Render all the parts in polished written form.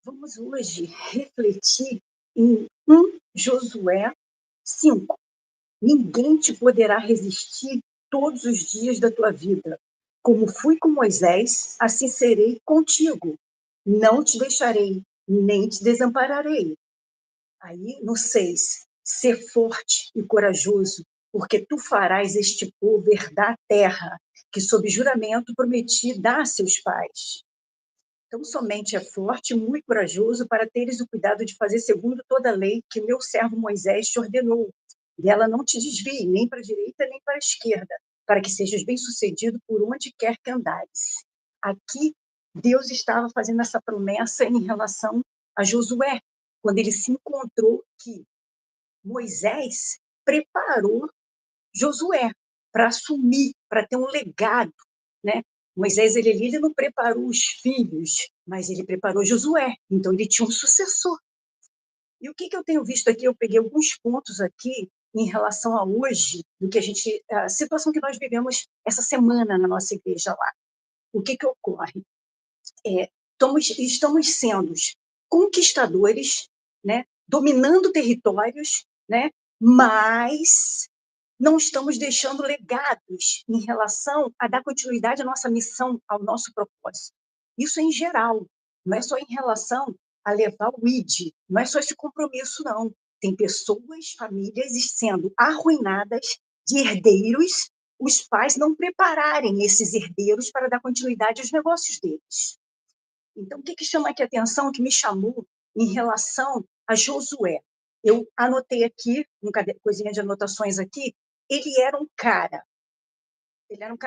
Vamos hoje refletir em 1 Josué 5. Ninguém te poderá resistir todos os dias da tua vida. Como fui com Moisés, assim serei contigo. Não te deixarei, nem te desampararei. Aí, no 6, ser forte e corajoso, porque tu farás este povo herdar a terra, que sob juramento prometi dar a seus pais. Então, somente é forte e muito corajoso para teres o cuidado de fazer segundo toda a lei que meu servo Moisés te ordenou. Dela não te desvie, nem para a direita, nem para a esquerda, para que sejas bem-sucedido por onde quer que andares. Aqui, Deus estava fazendo essa promessa em relação a Josué, quando ele se encontrou que Moisés preparou Josué para assumir, para ter um legado, né? Moisés ele não preparou os filhos, mas ele preparou Josué, então ele tinha um sucessor. E o que eu tenho visto aqui, eu peguei alguns pontos aqui em relação a hoje, do que a situação que nós vivemos essa semana na nossa igreja lá. O que ocorre? Estamos sendo conquistadores, né? Dominando territórios, né? Mas não estamos deixando legados em relação a dar continuidade à nossa missão, ao nosso propósito. Isso é em geral, não é só em relação a levar o ID, não é só esse compromisso, não. Tem pessoas, famílias sendo arruinadas de herdeiros, os pais não prepararem esses herdeiros para dar continuidade aos negócios deles. Então, o que chama aqui a atenção, que me chamou em relação a Josué? Eu anotei aqui, coisinha de anotações aqui, ele era um cara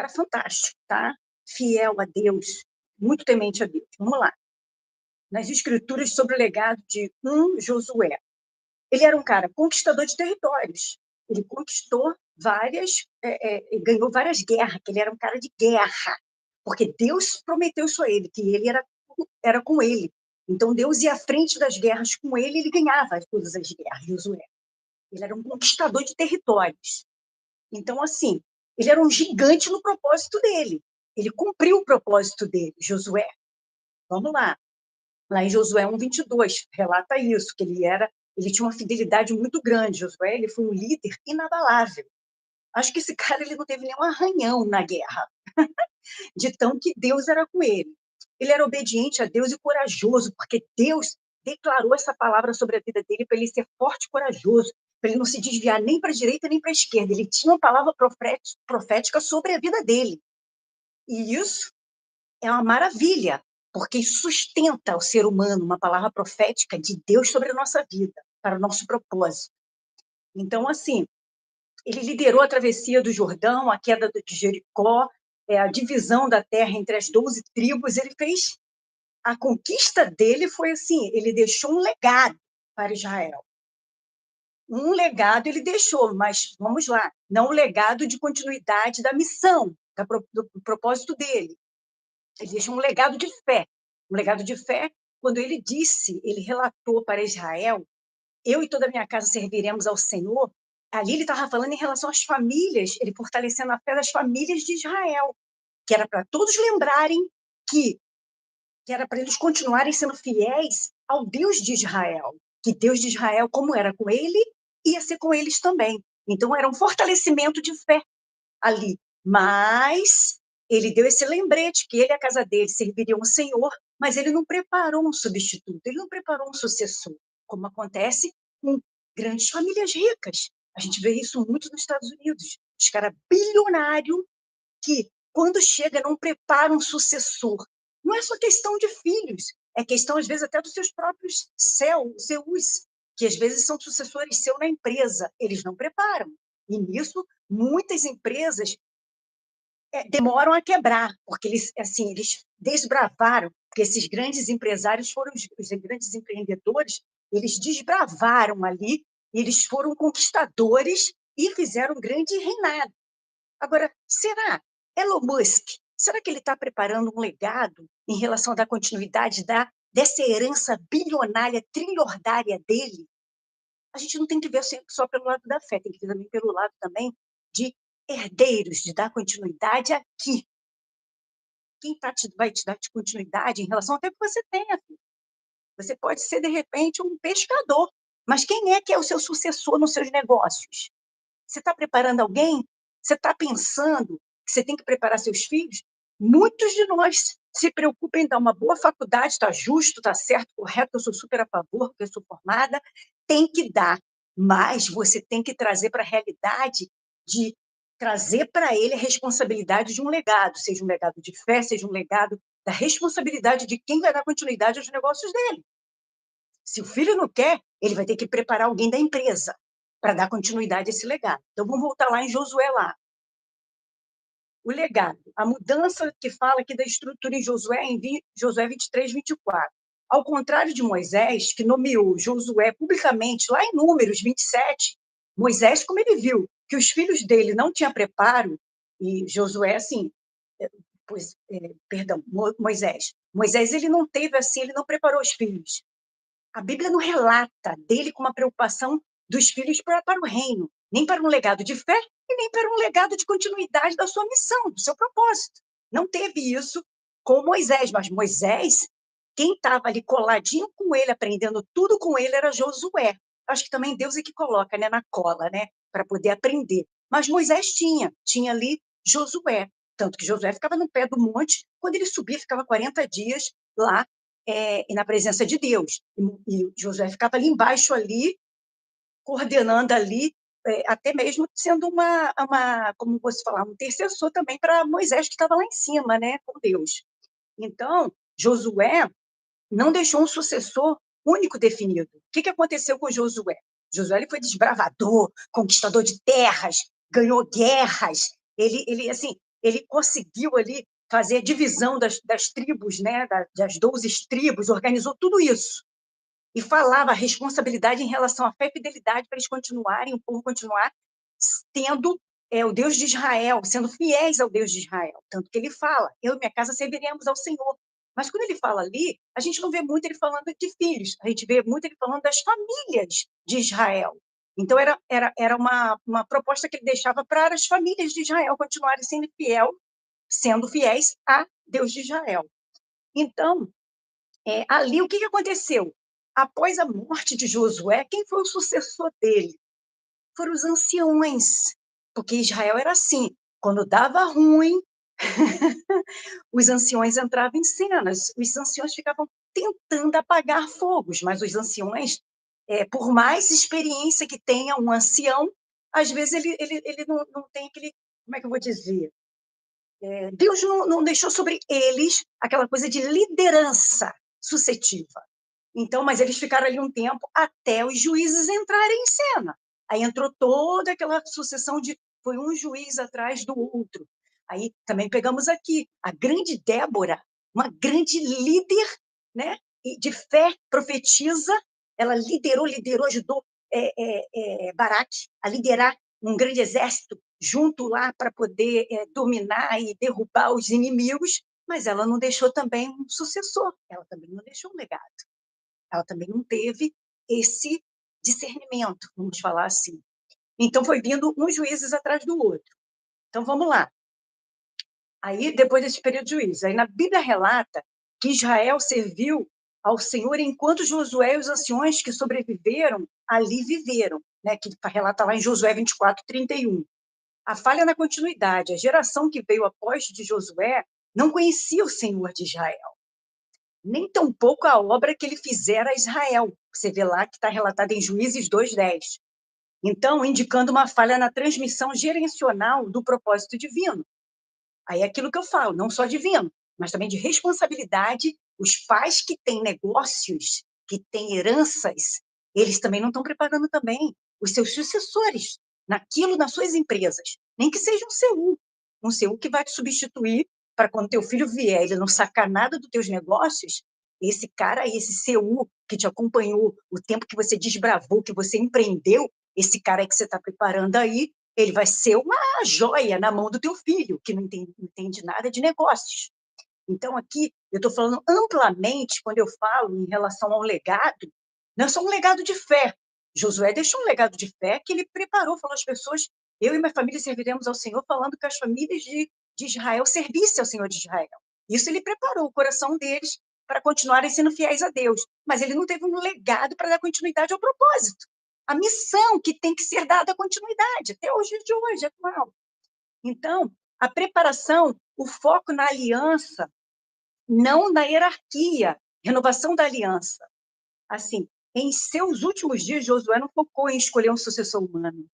fantástico, tá? Fiel a Deus, muito temente a Deus. Vamos lá. Nas escrituras sobre o legado de Josué. Ele era um cara conquistador de territórios. Ele conquistou ganhou várias guerras, que ele era um cara de guerra, porque Deus prometeu isso a ele, que ele era com ele. Então, Deus ia à frente das guerras com ele e ele ganhava todas as guerras, Josué. Ele era um conquistador de territórios. Então, assim, ele era um gigante no propósito dele. Ele cumpriu o propósito dele, Josué. Vamos lá. Lá em Josué 1:22, relata isso, que ele tinha uma fidelidade muito grande. Josué, ele foi um líder inabalável. Acho que esse cara ele não teve nenhum arranhão na guerra, de tão que Deus era com ele. Ele era obediente a Deus e corajoso, porque Deus declarou essa palavra sobre a vida dele para ele ser forte e corajoso, para ele não se desviar nem para a direita nem para a esquerda. Ele tinha uma palavra profética sobre a vida dele. E isso é uma maravilha, porque sustenta o ser humano uma palavra profética de Deus sobre a nossa vida, para o nosso propósito. Então, assim, ele liderou a travessia do Jordão, a queda de Jericó, a divisão da terra entre as 12 tribos. Ele fez a conquista dele foi assim, ele deixou um legado para Israel. Um legado ele deixou, mas vamos lá, não o legado de continuidade da missão, do propósito dele. Ele deixou um legado de fé. Um legado de fé, quando ele relatou para Israel, eu e toda a minha casa serviremos ao Senhor. Ali ele estava falando em relação às famílias, ele fortalecendo a fé das famílias de Israel, que era para todos lembrarem que era para eles continuarem sendo fiéis ao Deus de Israel, que Deus de Israel, como era com ele, ia ser com eles também. Então, era um fortalecimento de fé ali. Mas ele deu esse lembrete que ele e a casa dele serviriam ao Senhor, mas ele não preparou um substituto, ele não preparou um sucessor, como acontece com grandes famílias ricas. A gente vê isso muito nos Estados Unidos. Os caras bilionários que, quando chega, não prepara um sucessor. Não é só questão de filhos, é questão, às vezes, até dos seus próprios CEUs, que às vezes são sucessores seus na empresa. Eles não preparam. E nisso, muitas empresas demoram a quebrar, porque eles desbravaram, porque esses grandes empresários foram os grandes empreendedores, eles desbravaram ali, eles foram conquistadores e fizeram um grande reinado. Agora, Elon Musk, será que ele está preparando um legado em relação a dar continuidade dessa herança bilionária, trilhardária dele? A gente não tem que ver só pelo lado da fé, tem que ver também pelo lado também de herdeiros, de dar continuidade aqui. Quem vai te dar continuidade em relação até que você tenha, filho? Você pode ser, de repente, um pescador, mas quem é que é o seu sucessor nos seus negócios? Você está preparando alguém? Você está pensando que você tem que preparar seus filhos? Muitos de nós se preocupam em dar uma boa faculdade, está justo, está certo, correto, eu sou super a favor, porque eu sou formada, tem que dar, mas você tem que trazer para a realidade de trazer para ele a responsabilidade de um legado, seja um legado de fé, seja um legado da responsabilidade de quem vai dar continuidade aos negócios dele. Se o filho não quer, ele vai ter que preparar alguém da empresa para dar continuidade a esse legado. Então, vamos voltar lá em Josué lá. O legado, a mudança que fala aqui da estrutura em Josué, em Josué 23, 24. Ao contrário de Moisés, que nomeou Josué publicamente, lá em Números 27, Moisés, como ele viu que os filhos dele não tinham preparo, e Josué, assim, perdão, Moisés, ele não teve assim, ele não preparou os filhos. A Bíblia não relata dele com uma preocupação dos filhos para o reino, nem para um legado de fé e nem para um legado de continuidade da sua missão, do seu propósito. Não teve isso com Moisés, mas Moisés, quem estava ali coladinho com ele, aprendendo tudo com ele, era Josué. Acho que também Deus é que coloca, né, na cola, né, para poder aprender. Mas Moisés tinha ali Josué, tanto que Josué ficava no pé do monte, quando ele subia, ficava 40 dias lá na presença de Deus. E Josué ficava ali embaixo, ali, coordenando ali, até mesmo sendo como você falar, um intercessor também para Moisés, que estava lá em cima, né, com Deus. Então, Josué não deixou um sucessor único definido. O que aconteceu com Josué? Josué ele foi desbravador, conquistador de terras, ganhou guerras, ele conseguiu ali fazer a divisão das tribos, né, das 12 tribos, organizou tudo isso. E falava a responsabilidade em relação à fé e fidelidade para eles continuarem, o povo continuar tendo o Deus de Israel, sendo fiéis ao Deus de Israel. Tanto que ele fala, eu e minha casa serviremos ao Senhor. Mas quando ele fala ali, a gente não vê muito ele falando de filhos, a gente vê muito ele falando das famílias de Israel. Então, era uma proposta que ele deixava para as famílias de Israel continuarem sendo fiéis a Deus de Israel. Então, ali, o que aconteceu? Após a morte de Josué, quem foi o sucessor dele? Foram os anciões, porque Israel era assim, quando dava ruim, os anciões entravam em cenas, os anciões ficavam tentando apagar fogos, mas os anciões, por mais experiência que tenha um ancião, às vezes ele não tem aquele, como é que eu vou dizer? Deus não deixou sobre eles aquela coisa de liderança suscetiva. Então, mas eles ficaram ali um tempo até os juízes entrarem em cena. Aí entrou toda aquela sucessão foi um juiz atrás do outro. Aí também pegamos aqui a grande Débora, uma grande líder, né, de fé, profetiza. Ela liderou, ajudou Baraque a liderar um grande exército junto lá para poder dominar e derrubar os inimigos, mas ela não deixou também um sucessor, ela também não deixou um legado. Ela também não teve esse discernimento, vamos falar assim. Então, foi vindo uns juízes atrás do outro. Então, vamos lá. Aí, depois desse período de juízes, aí na Bíblia relata que Israel serviu ao Senhor enquanto Josué e os anciões que sobreviveram ali viveram, né? Que relata lá em Josué 24, 31. A falha na continuidade, a geração que veio após de Josué não conhecia o Senhor de Israel, nem tampouco a obra que ele fizera a Israel. Você vê lá que está relatado em Juízes 2:10. Então, indicando uma falha na transmissão gerencial do propósito divino. Aí é aquilo que eu falo, não só divino, mas também de responsabilidade. Os pais que têm negócios, que têm heranças, eles também não estão preparando também os seus sucessores naquilo, nas suas empresas. Nem que seja um CU que vai te substituir para quando teu filho vier, ele não sacar nada dos teus negócios, esse cara aí, esse CU que te acompanhou o tempo que você desbravou, que você empreendeu, esse cara aí que você está preparando aí, ele vai ser uma joia na mão do teu filho, que não entende nada de negócios. Então, aqui, eu estou falando amplamente, quando eu falo em relação ao legado, não é só um legado de fé. Josué deixou um legado de fé que ele preparou, falou às pessoas, eu e minha família serviremos ao Senhor, falando que as famílias de Israel servissem ao Senhor de Israel. Isso ele preparou o coração deles para continuarem sendo fiéis a Deus, mas ele não teve um legado para dar continuidade ao propósito. A missão que tem que ser dada continuidade, até hoje de hoje, atual. Então, a preparação, o foco na aliança, não na hierarquia, renovação da aliança. Assim, em seus últimos dias, Josué não focou em escolher um sucessor humano,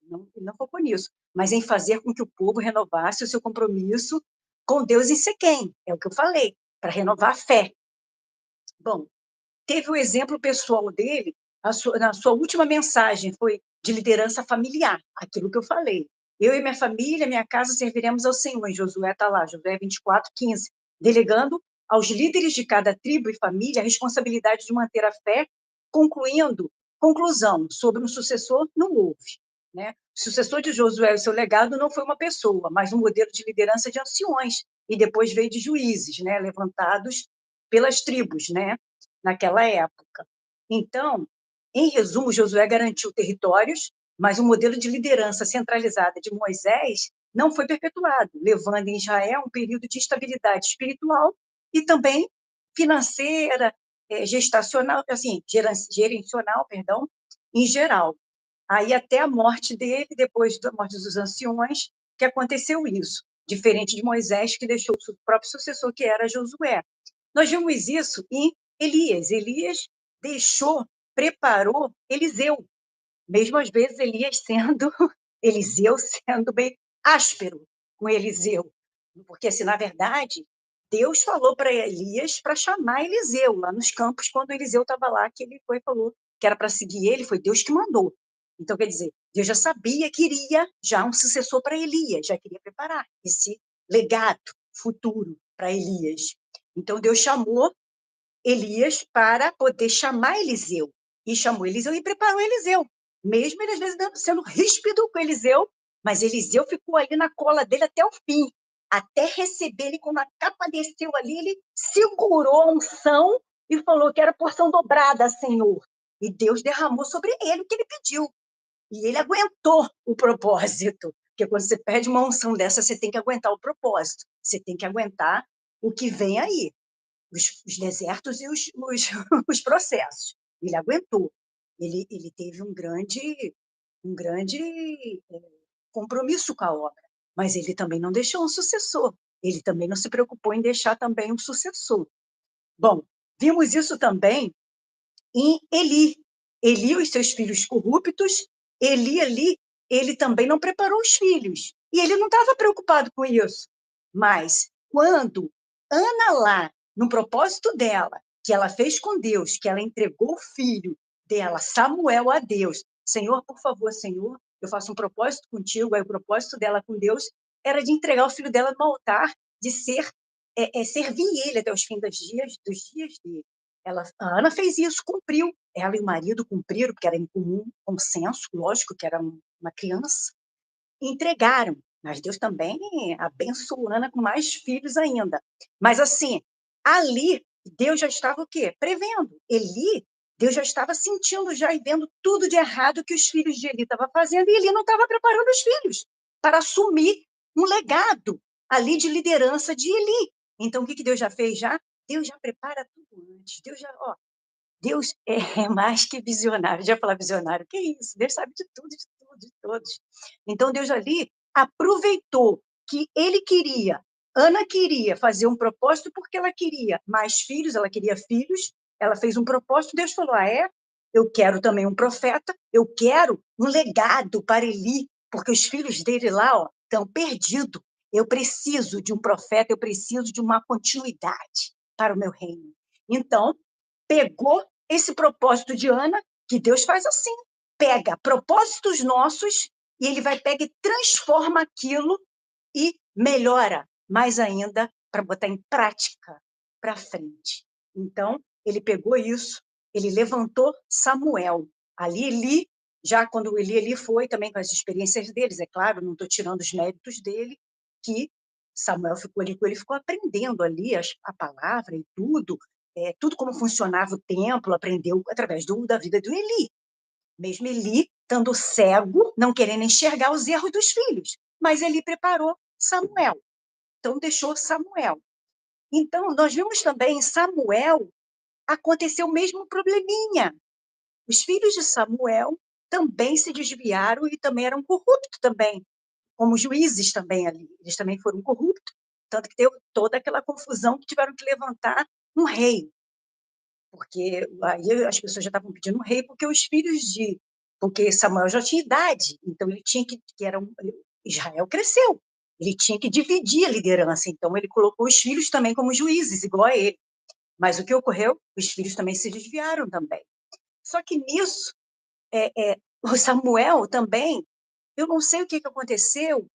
não focou nisso, mas em fazer com que o povo renovasse o seu compromisso com Deus em Siquém, é o que eu falei, para renovar a fé. Bom, teve o exemplo pessoal dele, na sua última mensagem foi de liderança familiar, aquilo que eu falei. Eu e minha família, minha casa, serviremos ao Senhor. Em Josué está lá, Josué 24:15, delegando aos líderes de cada tribo e família a responsabilidade de manter a fé, conclusão, sobre um sucessor não houve. Né? O sucessor de Josué, o seu legado não foi uma pessoa, mas um modelo de liderança de anciões, e depois veio de juízes, né, levantados pelas tribos, né, naquela época. Então, em resumo, Josué garantiu territórios, mas o modelo de liderança centralizada de Moisés não foi perpetuado, levando em Israel um período de estabilidade espiritual e também financeira, gestacional, assim, gerencial, perdão, em geral. Aí até a morte dele, depois da morte dos anciões, que aconteceu isso, diferente de Moisés, que deixou o próprio sucessor, que era Josué. Nós vimos isso em Elias. Elias preparou Eliseu, mesmo às vezes Eliseu sendo bem áspero com Eliseu, porque, assim, na verdade, Deus falou para Elias para chamar Eliseu, lá nos campos, quando Eliseu estava lá, que ele foi e falou que era para seguir ele, foi Deus que mandou. Então, quer dizer, Deus já sabia, queria já um sucessor para Elias, já queria preparar esse legado futuro para Elias. Então, Deus chamou Elias para poder chamar Eliseu. E chamou Eliseu e preparou Eliseu. Mesmo ele, às vezes, sendo ríspido com Eliseu, mas Eliseu ficou ali na cola dele até o fim. Até receber ele, quando a capa desceu ali, ele segurou a unção e falou que era porção dobrada, Senhor. E Deus derramou sobre ele o que ele pediu. E ele aguentou o propósito. Porque quando você pede uma unção dessa, você tem que aguentar o propósito. Você tem que aguentar o que vem aí. Os desertos e os processos. Ele aguentou. Ele teve um grande compromisso com a obra, mas ele também não deixou um sucessor. Ele também não se preocupou em deixar também um sucessor. Bom, vimos isso também em Eli. Eli, os seus filhos corruptos, ele também não preparou os filhos. E ele não estava preocupado com isso. Mas, quando Ana lá, no propósito dela, que ela fez com Deus, que ela entregou o filho dela, Samuel, a Deus. Senhor, por favor, Senhor, eu faço um propósito contigo. Aí o propósito dela com Deus era de entregar o filho dela no altar, de servir ele até os fins dos dias dele. A Ana fez isso, cumpriu. Ela e o marido cumpriram, porque era em comum consenso, lógico que era uma criança. Entregaram, mas Deus também abençoou Ana com mais filhos ainda. Mas, assim, ali, Deus já estava o quê? Prevendo. Eli, Deus já estava sentindo já e vendo tudo de errado que os filhos de Eli estavam fazendo, e Eli não estava preparando os filhos para assumir um legado ali de liderança de Eli. Então, o que Deus já fez já? Deus já prepara tudo antes. Deus é mais que visionário. Já falar visionário, que isso? Deus sabe de tudo, de tudo, de todos. Então, Deus ali aproveitou que ele queria, Ana queria fazer um propósito porque ela queria mais filhos, ela queria filhos, ela fez um propósito, Deus falou, eu quero também um profeta, eu quero um legado para Eli, porque os filhos dele lá estão perdidos. Eu preciso de um profeta, eu preciso de uma continuidade para o meu reino. Então, pegou esse propósito de Ana, que Deus faz assim, pega propósitos nossos e ele pega e transforma aquilo e melhora mais ainda para botar em prática para frente. Então, ele pegou isso, ele levantou Samuel. Ali, Eli, já quando Eli foi também com as experiências deles, é claro, não estou tirando os méritos dele, que Samuel ficou ali, ele ficou aprendendo ali a palavra e tudo, tudo como funcionava o templo, aprendeu através da vida do Eli. Mesmo Eli estando cego, não querendo enxergar os erros dos filhos. Mas Eli preparou Samuel. Então, deixou Samuel. Então, nós vimos também em Samuel, aconteceu o mesmo probleminha. Os filhos de Samuel também se desviaram e também eram corruptos também, como juízes também ali. Eles também foram corruptos, tanto que deu toda aquela confusão que tiveram que levantar um rei. Porque aí as pessoas já estavam pedindo um rei, porque os filhos de... Porque Samuel já tinha idade, então ele tinha Israel cresceu, ele tinha que dividir a liderança, então ele colocou os filhos também como juízes, igual a ele. Mas o que ocorreu? Os filhos também se desviaram também. Só que nisso, o Samuel também, eu não sei o que aconteceu,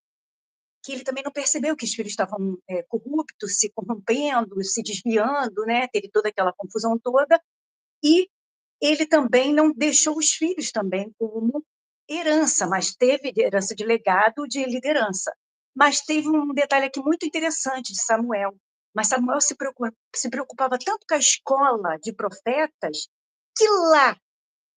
que ele também não percebeu que os filhos estavam corruptos, se corrompendo, se desviando, né? Teve toda aquela confusão toda, e ele também não deixou os filhos também como herança, mas teve herança de legado de liderança. Mas teve um detalhe aqui muito interessante de Samuel. Mas Samuel se preocupava tanto com a escola de profetas, que lá,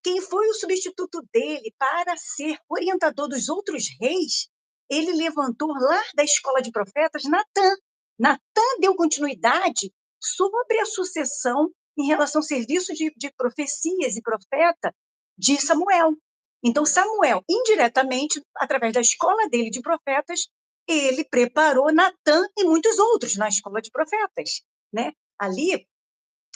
quem foi o substituto dele para ser orientador dos outros reis, ele levantou lá da escola de profetas Natã. Natã deu continuidade sobre a sucessão em relação ao serviço de profecias e profeta de Samuel. Então, Samuel, indiretamente, através da escola dele de profetas, ele preparou Natã e muitos outros na escola de profetas, né? Ali,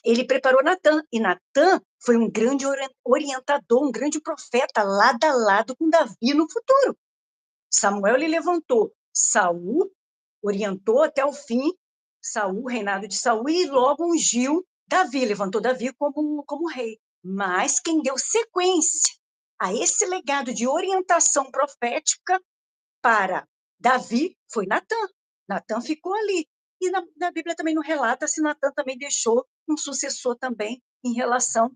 ele preparou Natã, e Natã foi um grande orientador, um grande profeta, lado a lado com Davi no futuro. Samuel ele levantou Saul, orientou até o fim Saul, o reinado de Saul, e logo ungiu Davi, levantou Davi como rei. Mas quem deu sequência a esse legado de orientação profética para Davi foi Natã. Natã ficou ali. E na Bíblia também não relata se Natã também deixou um sucessor também em relação...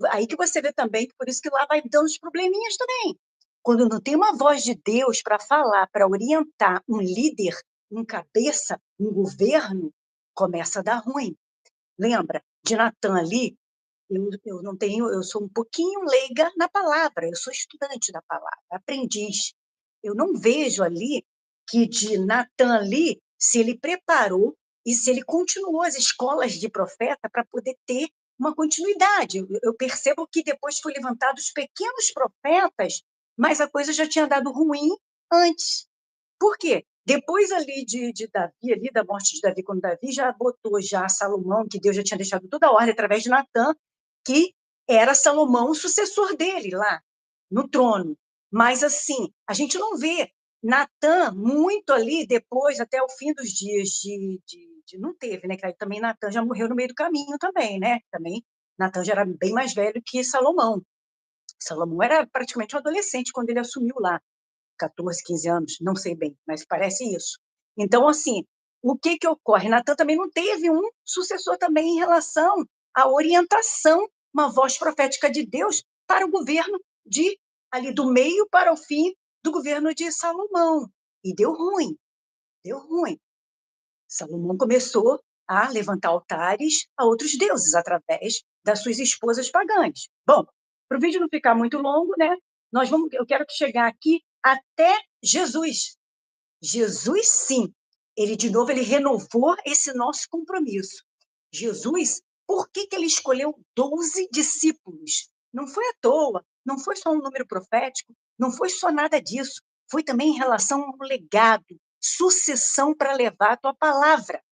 Aí que você vê também, por isso que lá vai dando os probleminhas também. Quando não tem uma voz de Deus para falar, para orientar um líder, um cabeça, um governo, começa a dar ruim. Lembra de Natã ali? Eu não tenho, eu sou um pouquinho leiga na palavra, eu sou estudante da palavra, aprendiz. Eu não vejo ali que de Natã ali, se ele preparou e se ele continuou as escolas de profeta para poder ter uma continuidade. Eu percebo que depois foi levantados pequenos profetas, mas a coisa já tinha dado ruim antes. Por quê? Depois ali de Davi, ali da morte de Davi, quando Davi já botou já Salomão, que Deus já tinha deixado toda a ordem através de Natã, que era Salomão o sucessor dele lá, no trono. Mas, assim, a gente não vê Natã muito ali depois, até o fim dos dias não teve, né? Que aí também Natã já morreu no meio do caminho também, né? Também Natã já era bem mais velho que Salomão. Salomão era praticamente um adolescente quando ele assumiu lá, 14, 15 anos, não sei bem, mas parece isso. Então, assim, o que ocorre? Natan também não teve um sucessor também em relação à orientação, uma voz profética de Deus para o governo ali do meio para o fim do governo de Salomão. E deu ruim, deu ruim. Salomão começou a levantar altares a outros deuses através das suas esposas pagãs. Bom, para o vídeo não ficar muito longo, né? Eu quero chegar aqui até Jesus. Jesus, sim, de novo, ele renovou esse nosso compromisso. Jesus, por que ele escolheu 12 discípulos? Não foi à toa, não foi só um número profético, não foi só nada disso, foi também em relação ao legado, sucessão para levar a tua palavra.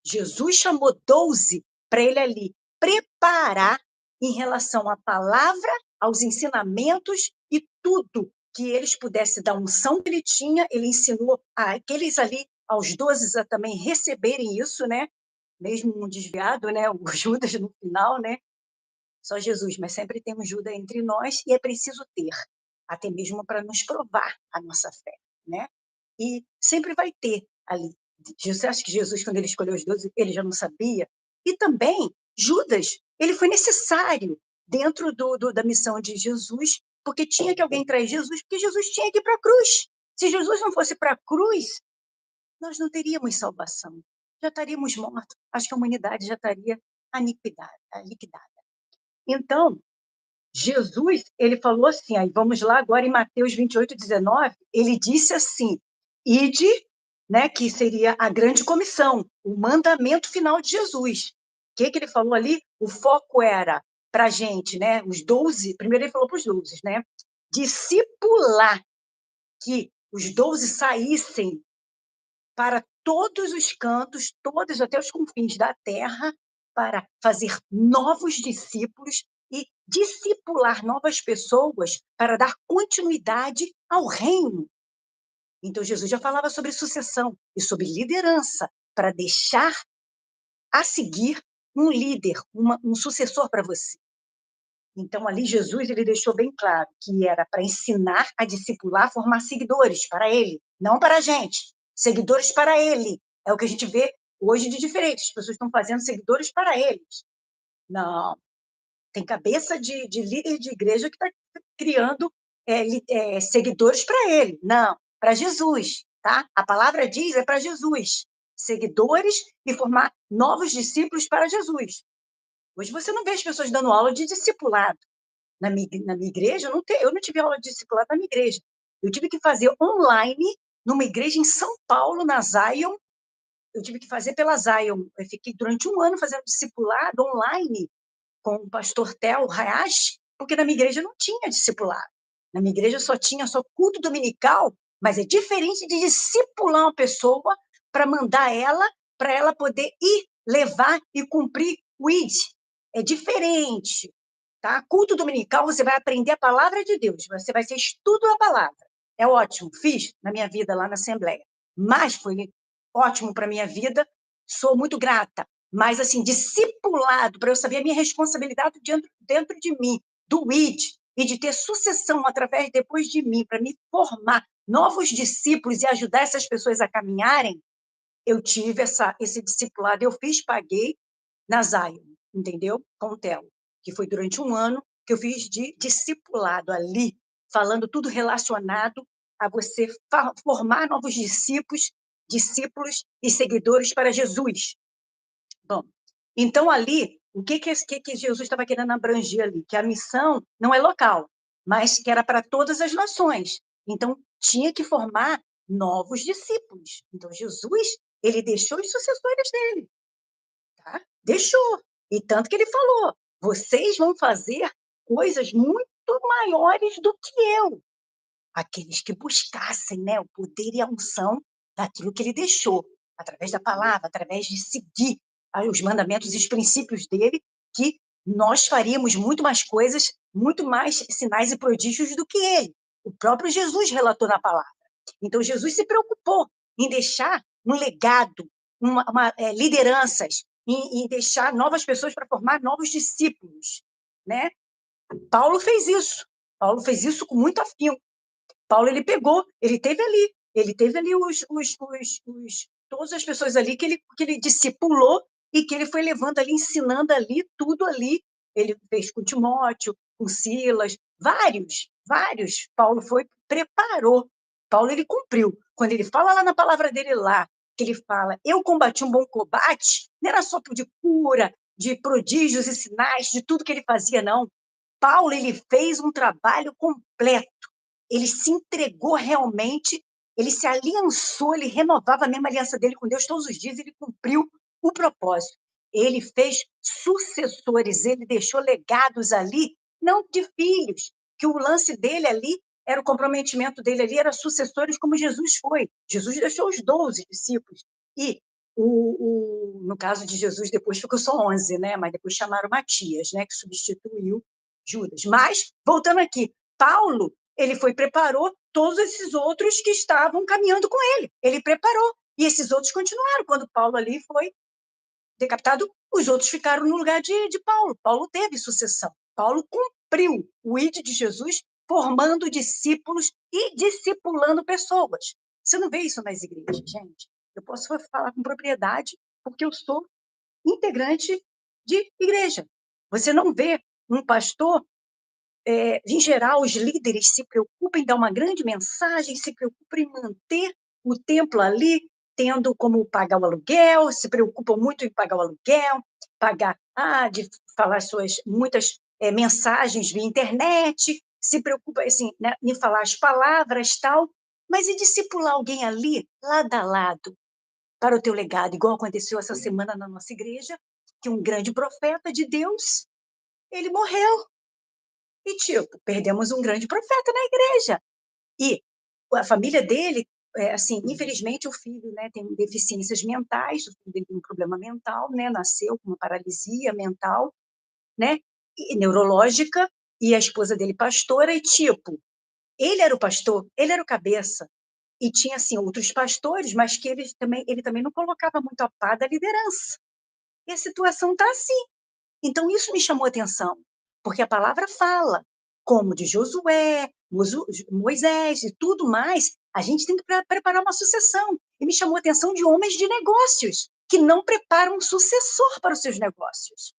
Jesus chamou 12 para ele ali preparar em relação à palavra, aos ensinamentos e tudo que eles pudessem dar unção que ele tinha, ele ensinou aqueles ali, aos 12 a também receberem isso, né? Mesmo um desviado, né? O Judas no final, né? Só Jesus, mas sempre tem um Judas entre nós e é preciso ter, até mesmo para nos provar a nossa fé, né? E sempre vai ter ali. Você acha que Jesus, quando ele escolheu os 12, ele já não sabia? E também, Judas, ele foi necessário dentro da missão de Jesus, porque tinha que alguém trazer Jesus, porque Jesus tinha que ir para a cruz. Se Jesus não fosse para a cruz, nós não teríamos salvação. Já estaríamos mortos. Acho que a humanidade já estaria liquidada. Então, Jesus, ele falou assim, aí vamos lá agora em Mateus 28, 19, ele disse assim, ide, né, que seria a grande comissão, o mandamento final de Jesus. O que ele falou ali? O foco era para a gente, né, os 12, primeiro ele falou para os 12, né, discipular, que os 12 saíssem para todos os cantos, todos até os confins da terra, para fazer novos discípulos e discipular novas pessoas para dar continuidade ao reino. Então, Jesus já falava sobre sucessão e sobre liderança, para deixar a seguir um líder, um sucessor para você. Então, ali, Jesus ele deixou bem claro que era para ensinar a discipular, formar seguidores para ele, não para a gente. Seguidores para ele. É o que a gente vê hoje de diferente. As pessoas estão fazendo seguidores para eles. Não. Tem cabeça de líder de igreja que está criando seguidores para ele. Não, para Jesus. Tá? A palavra diz é para Jesus. Seguidores e formar novos discípulos para Jesus. Hoje você não vê as pessoas dando aula de discipulado. Na minha igreja, eu não tive aula de discipulado na minha igreja. Eu tive que fazer online, numa igreja em São Paulo, na Zion. Eu tive que fazer pela Zion. Eu fiquei durante um ano fazendo discipulado online com o pastor Theo Hayashi, porque na minha igreja não tinha discipulado. Na minha igreja só tinha culto dominical, mas é diferente de discipular uma pessoa para mandar ela, para ela poder ir, levar e cumprir o ID. É diferente. Tá? Culto dominical, você vai aprender a palavra de Deus, você vai ser estudo da palavra. É ótimo, fiz na minha vida lá na Assembleia, mas foi ótimo para a minha vida, sou muito grata, mas assim, discipulado, para eu saber a minha responsabilidade dentro de mim, do ID, e de ter sucessão através depois de mim, para me formar novos discípulos e ajudar essas pessoas a caminharem, eu tive esse discipulado, eu fiz, paguei na Zion, entendeu? Com o Theo, que foi durante um ano que eu fiz de discipulado ali, falando tudo relacionado a você formar novos discípulos e seguidores para Jesus. Bom, então ali, o que Jesus estava querendo abranger ali? Que a missão não é local, mas que era para todas as nações. Então, tinha que formar novos discípulos. Então, Jesus, ele deixou os sucessores dele. Tá? Deixou. E tanto que ele falou, vocês vão fazer coisas muito maiores do que eu. Aqueles que buscassem, né, o poder e a unção daquilo que ele deixou, através da palavra, através de seguir os mandamentos e os princípios dele, que nós faríamos muito mais coisas, muito mais sinais e prodígios do que ele. O próprio Jesus relatou na palavra. Então, Jesus se preocupou em deixar um legado, lideranças, em deixar novas pessoas para formar novos discípulos, né? Paulo fez isso. Paulo fez isso com muito afinco. Paulo, ele teve ali todas as pessoas ali que ele discipulou e que ele foi levando ali, ensinando ali, tudo ali. Ele fez com Timóteo, com Silas, vários. Paulo preparou. Paulo, ele cumpriu. Quando ele fala lá na palavra dele lá, que ele fala, eu combati um bom combate, não era só de cura, de prodígios e sinais, de tudo que ele fazia, não. Paulo, ele fez um trabalho completo. Ele se entregou realmente, ele se aliançou, ele renovava a mesma aliança dele com Deus todos os dias, ele cumpriu o propósito. Ele fez sucessores, ele deixou legados ali, não de filhos, que o lance dele ali, era o comprometimento dele ali, era sucessores como Jesus foi. Jesus deixou os 12 discípulos. E, no caso de Jesus, depois ficou só 11, né? Mas depois chamaram Matias, né? Que substituiu Judas. Mas, voltando aqui, Paulo, ele preparou todos esses outros que estavam caminhando com ele. Ele preparou. E esses outros continuaram. Quando Paulo ali foi decapitado, os outros ficaram no lugar de Paulo. Paulo teve sucessão. Paulo cumpriu o ID de Jesus, formando discípulos e discipulando pessoas. Você não vê isso nas igrejas, gente. Eu posso falar com propriedade, porque eu sou integrante de igreja. Você não vê um pastor em geral, os líderes se preocupam em dar uma grande mensagem, se preocupam em manter o templo ali, tendo como pagar o aluguel, se preocupam muito em pagar o aluguel, de falar suas muitas mensagens via internet, se preocupa assim, né, em falar as palavras tal, Mas e discipular alguém ali, lado a lado, para o teu legado, igual aconteceu essa semana na nossa igreja, que um grande profeta de Deus, ele morreu. E, tipo, perdemos um grande profeta na igreja. E a família dele, assim, infelizmente o filho, né, tem deficiências mentais, o filho dele tem um problema mental, né, nasceu com uma paralisia mental, né, e neurológica, e a esposa dele pastora, e tipo, ele era o pastor, ele era o cabeça, e tinha, assim, outros pastores, mas que ele também não colocava muito a pá da liderança. E a situação está assim. Então, isso me chamou a atenção, porque a palavra fala, como de Josué, Moisés e tudo mais, a gente tem que preparar uma sucessão. E me chamou a atenção de homens de negócios, que não preparam um sucessor para os seus negócios.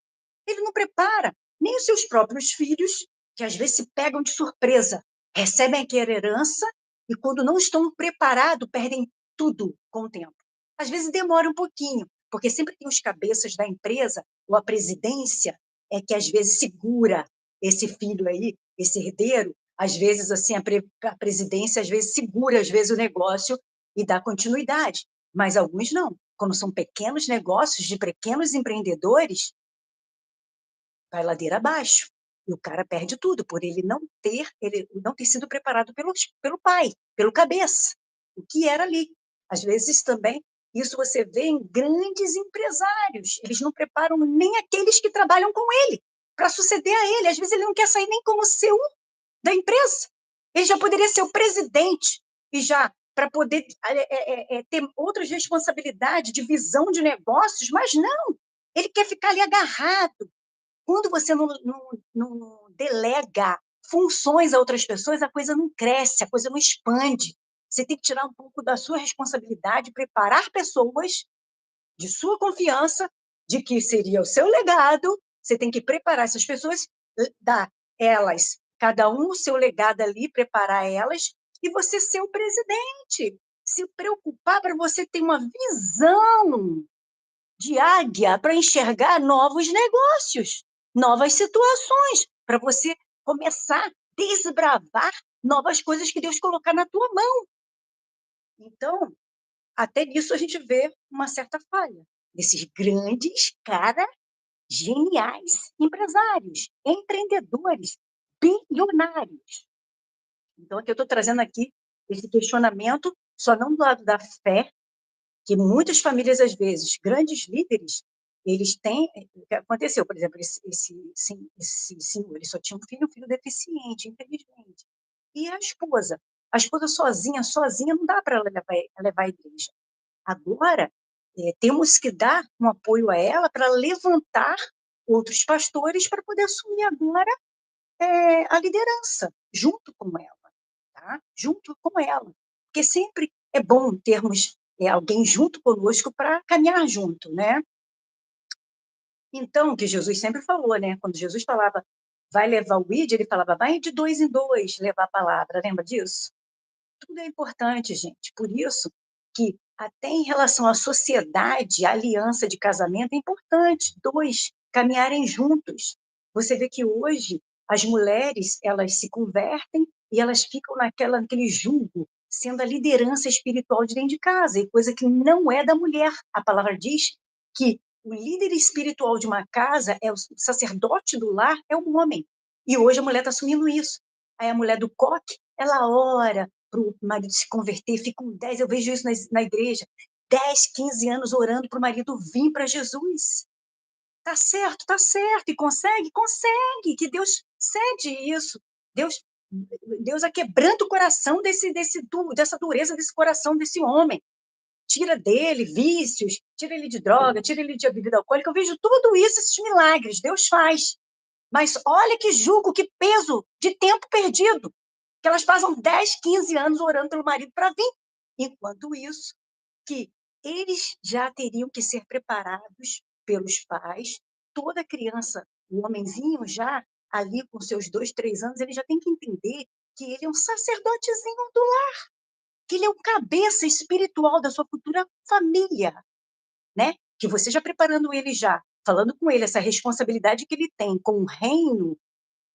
Ele não prepara nem os seus próprios filhos, que às vezes se pegam de surpresa, recebem aquela herança e, quando não estão preparados, perdem tudo com o tempo. Às vezes demora um pouquinho, porque sempre tem os cabeças da empresa, ou a presidência, que às vezes segura esse filho aí, esse herdeiro, às vezes assim a presidência às vezes segura às vezes o negócio e dá continuidade, mas alguns não. Quando são pequenos negócios de pequenos empreendedores, vai ladeira abaixo. E o cara perde tudo por ele não ter sido preparado pelo pai, pelo cabeça, o que era ali. Às vezes também, isso você vê em grandes empresários, eles não preparam nem aqueles que trabalham com ele, para suceder a ele. Às vezes ele não quer sair nem como CEO da empresa. Ele já poderia ser o presidente, e já para poder ter outras responsabilidades de visão de negócios, mas não, ele quer ficar ali agarrado. Quando você não delega funções a outras pessoas, a coisa não cresce, a coisa não expande. Você tem que tirar um pouco da sua responsabilidade, preparar pessoas de sua confiança, de que seria o seu legado. Você tem que preparar essas pessoas, dar elas, cada um o seu legado ali, preparar elas, e você ser o presidente. Se preocupar para você ter uma visão de águia para enxergar novos negócios, novas situações, para você começar a desbravar novas coisas que Deus colocar na tua mão. Então, até nisso a gente vê uma certa falha desses grandes caras geniais empresários, empreendedores, bilionários. Então, aqui eu estou trazendo aqui esse questionamento, só não do lado da fé, que muitas famílias, às vezes, grandes líderes, eles têm... O que aconteceu, por exemplo, esse senhor, ele só tinha um filho deficiente, infelizmente. E a esposa sozinha não dá para ela levar a igreja. Agora, temos que dar um apoio a ela para levantar outros pastores para poder assumir agora a liderança, junto com ela, tá? Junto com ela. Porque sempre é bom termos alguém junto conosco para caminhar junto, né? Então, que Jesus sempre falou, né? Quando Jesus falava, vai levar o ID, ele falava, vai de 2 em 2 levar a palavra, lembra disso? Tudo é importante, gente. Por isso que, até em relação à sociedade, a aliança de casamento é importante. Dois caminharem juntos. Você vê que hoje as mulheres, elas se convertem e elas ficam naquele julgo, sendo a liderança espiritual de dentro de casa, e coisa que não é da mulher. A palavra diz que o líder espiritual de uma casa, o sacerdote do lar, é o homem. E hoje a mulher está assumindo isso. Aí a mulher do coque, ela ora para o marido se converter, ficam 10, eu vejo isso na igreja, 10, 15 anos orando para o marido vir para Jesus. Tá certo, e consegue, que Deus cede isso. Deus, Deus quebranta o coração dessa dureza desse coração desse homem. Tira dele vícios, tira ele de droga, tira ele de bebida alcoólica. Eu vejo tudo isso, esses milagres, Deus faz. Mas olha que jugo, que peso de tempo perdido, que elas passam 10, 15 anos orando pelo marido para vir. Enquanto isso, que eles já teriam que ser preparados pelos pais, toda criança, o homenzinho já ali com seus 2, 3 anos, ele já tem que entender que ele é um sacerdotezinho do lar, que ele é o cabeça espiritual da sua futura família, né? Que você já preparando ele já, falando com ele essa responsabilidade que ele tem com o reino,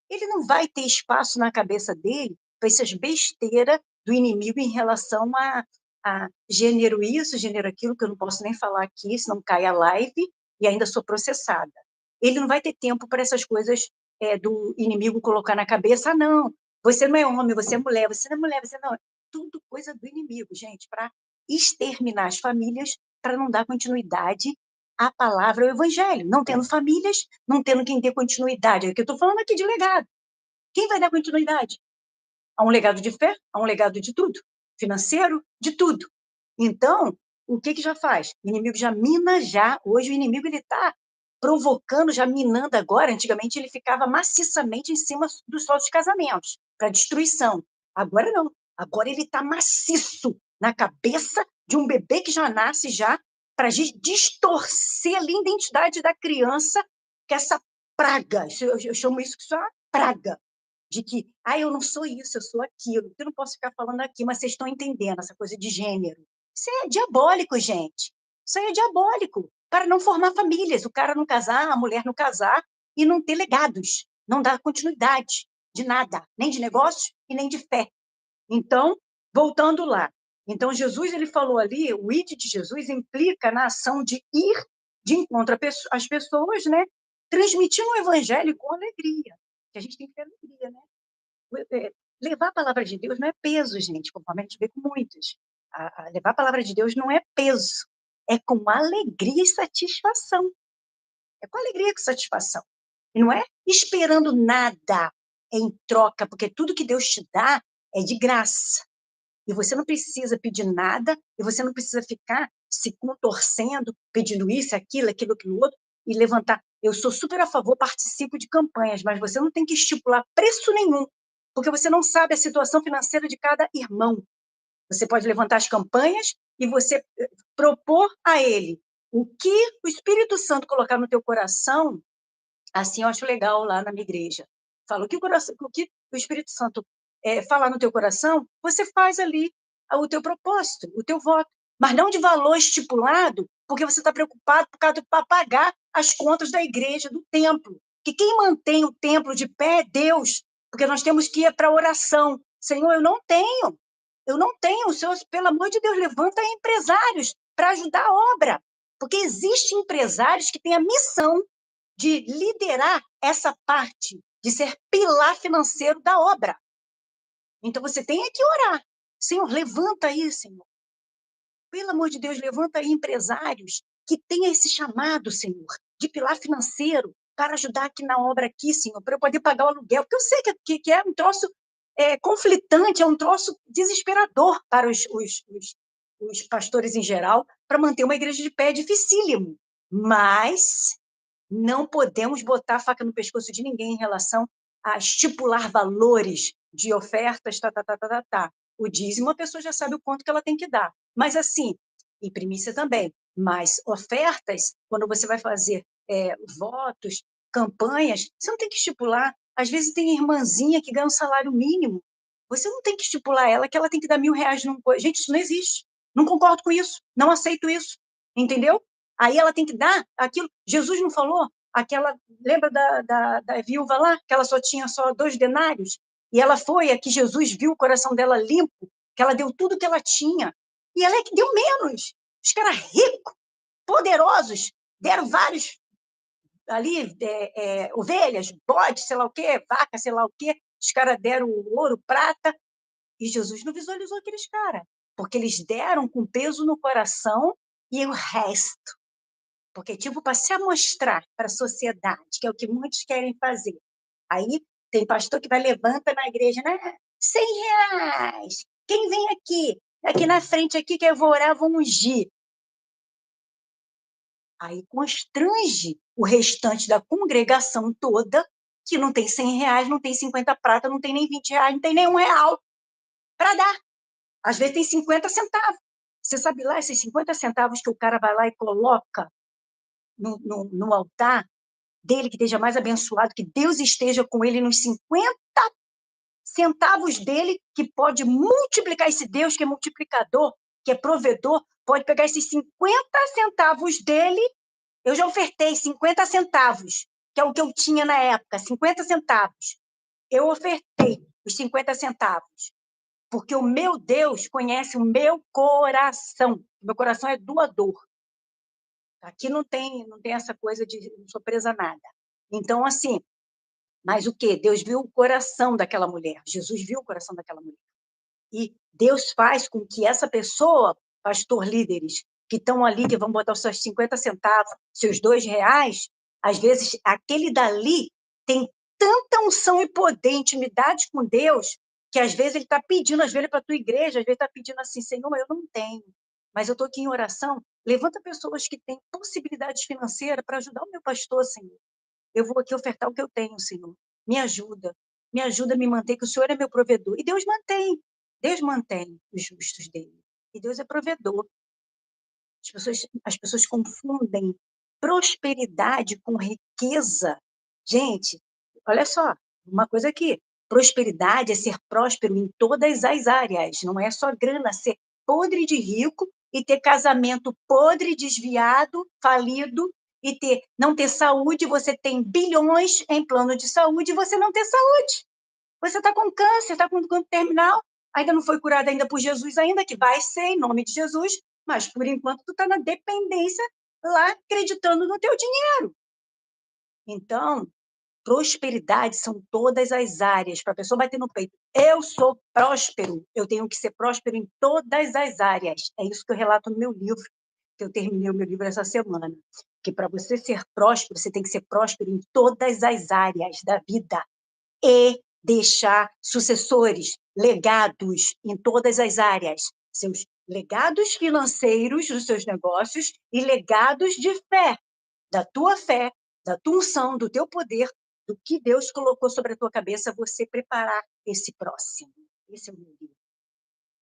ele não vai ter espaço na cabeça dele para essas besteiras do inimigo em relação a gênero isso, gênero aquilo, que eu não posso nem falar aqui, senão cai a live e ainda sou processada. Ele não vai ter tempo para essas coisas do inimigo colocar na cabeça, não, você não é homem, você é mulher, você não é mulher, você não é... Tudo coisa do inimigo, gente, para exterminar as famílias, para não dar continuidade à palavra, ao evangelho. Não tendo famílias, não tendo quem dê continuidade. É o que eu estou falando aqui de legado. Quem vai dar continuidade? A um legado de fé, a um legado de tudo. Financeiro, de tudo. Então, o que já faz? O inimigo já mina já. Hoje o inimigo está provocando, já minando agora. Antigamente ele ficava maciçamente em cima dos falsos casamentos, para destruição. Agora não. Agora ele está maciço na cabeça de um bebê que já nasce já, para distorcer ali a identidade da criança, que é essa praga, eu chamo isso que é uma praga, de que, eu não sou isso, eu sou aquilo, eu não posso ficar falando aqui, mas vocês estão entendendo essa coisa de gênero. Isso é diabólico, gente. Isso aí é diabólico, para não formar famílias, o cara não casar, a mulher não casar e não ter legados, não dar continuidade de nada, nem de negócio e nem de fé. Então, voltando lá. Então, Jesus, ele falou ali, o id de Jesus implica na ação de ir de encontro às pessoas, né? Transmitindo o evangelho com alegria. Que a gente tem que ter alegria, né? Levar a palavra de Deus não é peso, gente, conforme a gente vê com muitos. Levar a palavra de Deus não é peso, é com alegria e satisfação. É com alegria e satisfação. E não é esperando nada em troca, porque tudo que Deus te dá é de graça. E você não precisa pedir nada, e você não precisa ficar se contorcendo, pedindo isso, aquilo, aquilo outro, e levantar. Eu sou super a favor, participo de campanhas, mas você não tem que estipular preço nenhum, porque você não sabe a situação financeira de cada irmão. Você pode levantar as campanhas e você propor a ele o que o Espírito Santo colocar no teu coração. Assim eu acho legal lá na minha igreja. Fala o que o Espírito Santo falar no teu coração, você faz ali o teu propósito, o teu voto. Mas não de valor estipulado, porque você está preocupado para pagar as contas da igreja, do templo. Que quem mantém o templo de pé é Deus, porque nós temos que ir para a oração. Senhor, eu não tenho, Senhor, pelo amor de Deus, levanta empresários para ajudar a obra. Porque existem empresários que têm a missão de liderar essa parte, de ser pilar financeiro da obra. Então, você tem que orar. Senhor, levanta aí, Senhor. Pelo amor de Deus, levanta aí empresários que tenham esse chamado, Senhor, de pilar financeiro para ajudar aqui na obra aqui, Senhor, para eu poder pagar o aluguel. Porque eu sei que é um troço conflitante, é um troço desesperador para os pastores em geral, para manter uma igreja de pé, é dificílimo. Mas não podemos botar a faca no pescoço de ninguém em relação a estipular valores de ofertas, tá. O dízimo, a pessoa já sabe o quanto que ela tem que dar. Mas, assim, e primícia também, mas ofertas, quando você vai fazer votos, campanhas, você não tem que estipular. Às vezes tem irmãzinha que ganha um salário mínimo. Você não tem que estipular ela que ela tem que dar R$ 1.000 num... Gente, isso não existe. Não concordo com isso. Não aceito isso. Entendeu? Aí ela tem que dar aquilo. Jesus não falou? Lembra da viúva lá? Que ela só tinha só 2 denários? E ela foi, a que Jesus viu o coração dela limpo, que ela deu tudo que ela tinha. E ela é que deu menos. Os caras ricos, poderosos, deram vários ali, ovelhas, bodes, sei lá o quê, vaca, sei lá o quê. Os caras deram ouro, prata. E Jesus não visualizou aqueles caras, porque eles deram com peso no coração e o resto. Porque, tipo, para se amostrar para a sociedade, que é o que muitos querem fazer. Aí tem pastor que vai levanta na igreja, né? R$ 100. Quem vem aqui? Aqui na frente, aqui, que eu vou orar, vou ungir. Aí constrange o restante da congregação toda, que não tem R$ 100, não tem 50 prata, não tem nem R$ 20, não tem nem R$ 1 para dar. Às vezes tem 50 centavos. Você sabe lá, esses 50 centavos que o cara vai lá e coloca no altar dele, que esteja mais abençoado, que Deus esteja com ele nos 50 centavos dele, que pode multiplicar, esse Deus que é multiplicador, que é provedor, pode pegar esses 50 centavos dele. Eu já ofertei 50 centavos, que é o que eu tinha na época, 50 centavos. Eu ofertei os 50 centavos. porque o meu Deus conhece o meu coração. Meu coração é doador. Aqui não tem essa coisa de não sou presa a nada. Então, assim, mas o quê? Deus viu o coração daquela mulher. Jesus viu o coração daquela mulher. E Deus faz com que essa pessoa, pastor, líderes, que estão ali, que vão botar os seus 50 centavos, seus R$ 2, às vezes aquele dali tem tanta unção e poder, intimidade com Deus, que às vezes ele está pedindo, às vezes para a tua igreja, às vezes está pedindo assim, Senhor, eu não tenho, mas eu estou aqui em oração, levanta pessoas que têm possibilidades financeiras para ajudar o meu pastor, Senhor. Eu vou aqui ofertar o que eu tenho, Senhor. Me ajuda a me manter, que o Senhor é meu provedor. E Deus mantém os justos dele. E Deus é provedor. As pessoas confundem prosperidade com riqueza. Gente, olha só, uma coisa aqui. Prosperidade é ser próspero em todas as áreas. Não é só grana, ser podre de rico e ter casamento podre, desviado, falido, e não ter saúde, você tem bilhões em plano de saúde e você não ter saúde. Você está com câncer, está com câncer terminal, ainda não foi curado ainda por Jesus ainda, que vai ser em nome de Jesus, mas por enquanto tu está na dependência lá, acreditando no teu dinheiro. Então, prosperidade são todas as áreas, para a pessoa bater no peito. Eu sou próspero, eu tenho que ser próspero em todas as áreas. É isso que eu relato no meu livro, que eu terminei o meu livro essa semana. Que para você ser próspero, você tem que ser próspero em todas as áreas da vida. E deixar sucessores, legados em todas as áreas. Seus legados financeiros dos seus negócios e legados de fé, da tua unção, do teu poder, do que Deus colocou sobre a tua cabeça, você preparar esse próximo. Esse é o meu livro.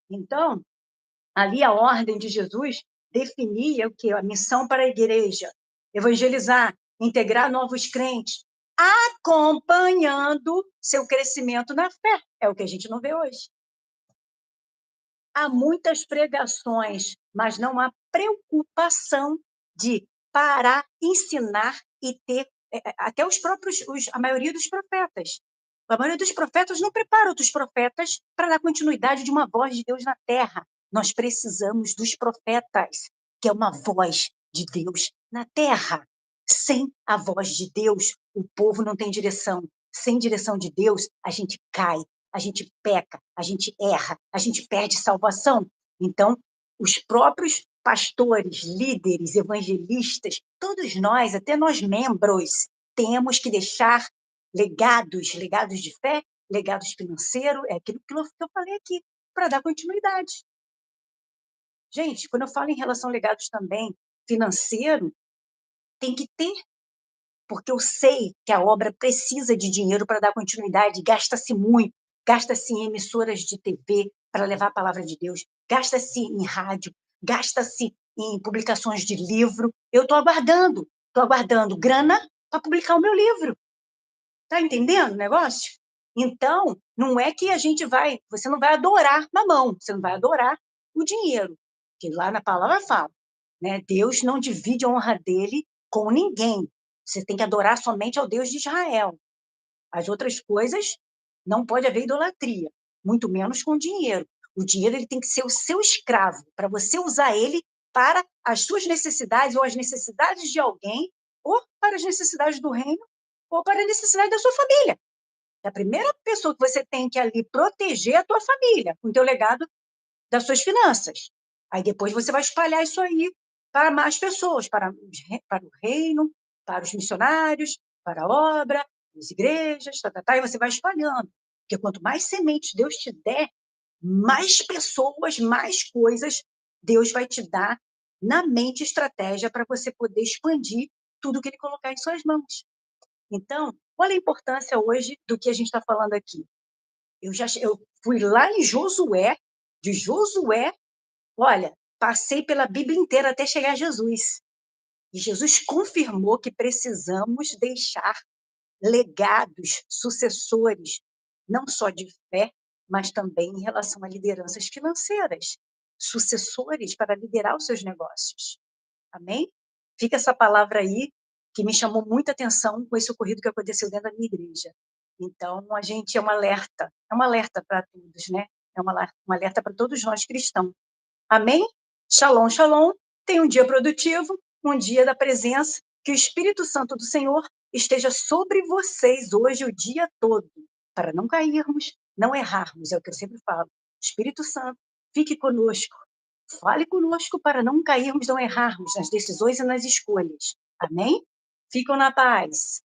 Então, ali a ordem de Jesus definia o que? A missão para a igreja, evangelizar, integrar novos crentes, acompanhando seu crescimento na fé. É o que a gente não vê hoje. Há muitas pregações, mas não há preocupação de parar, ensinar e ter até a maioria dos profetas. A maioria dos profetas não prepara outros profetas para dar continuidade de uma voz de Deus na terra. Nós precisamos dos profetas, que é uma voz de Deus na terra. Sem a voz de Deus, o povo não tem direção. Sem direção de Deus, a gente cai, a gente peca, a gente erra, a gente perde salvação. Então, os próprios pastores, líderes, evangelistas, todos nós, até nós membros, temos que deixar legados de fé, legados financeiros, é aquilo que eu falei aqui, para dar continuidade. Gente, quando eu falo em relação a legados também financeiro, tem que ter, porque eu sei que a obra precisa de dinheiro para dar continuidade, gasta-se muito, gasta-se em emissoras de TV para levar a palavra de Deus, gasta-se em rádio, gasta-se em publicações de livro. Eu estou aguardando grana para publicar o meu livro. Está entendendo o negócio? Então, não é que você não vai adorar mamão, você não vai adorar o dinheiro, que lá na palavra fala, né? Deus não divide a honra dele com ninguém. Você tem que adorar somente ao Deus de Israel. As outras coisas, não pode haver idolatria, muito menos com dinheiro. O dinheiro ele tem que ser o seu escravo, para você usar ele para as suas necessidades ou as necessidades de alguém, ou para as necessidades do reino, ou para a necessidade da sua família. A primeira pessoa que você tem que ali proteger é a tua família, com o teu legado das suas finanças. Aí depois você vai espalhar isso aí para mais pessoas, para o reino, para os missionários, para a obra, as igrejas, e você vai espalhando. Porque quanto mais sementes Deus te der, mais pessoas, mais coisas Deus vai te dar na mente estratégia para você poder expandir tudo que Ele colocar em suas mãos. Então, olha a importância hoje do que a gente está falando aqui. Eu fui lá em Josué, de Josué, olha, passei pela Bíblia inteira até chegar a Jesus. E Jesus confirmou que precisamos deixar legados, sucessores, não só de fé, mas também em relação a lideranças financeiras, sucessores para liderar os seus negócios. Amém? Fica essa palavra aí, que me chamou muita atenção com esse ocorrido que aconteceu dentro da minha igreja. Então, a gente é um alerta para todos, né? É um alerta para todos nós cristãos. Amém? Shalom, shalom. Tenha um dia produtivo, um dia da presença, que o Espírito Santo do Senhor esteja sobre vocês hoje o dia todo, para não cairmos, não errarmos, é o que eu sempre falo. Espírito Santo, fique conosco, fale conosco para não cairmos, não errarmos nas decisões e nas escolhas. Amém? Ficam na paz.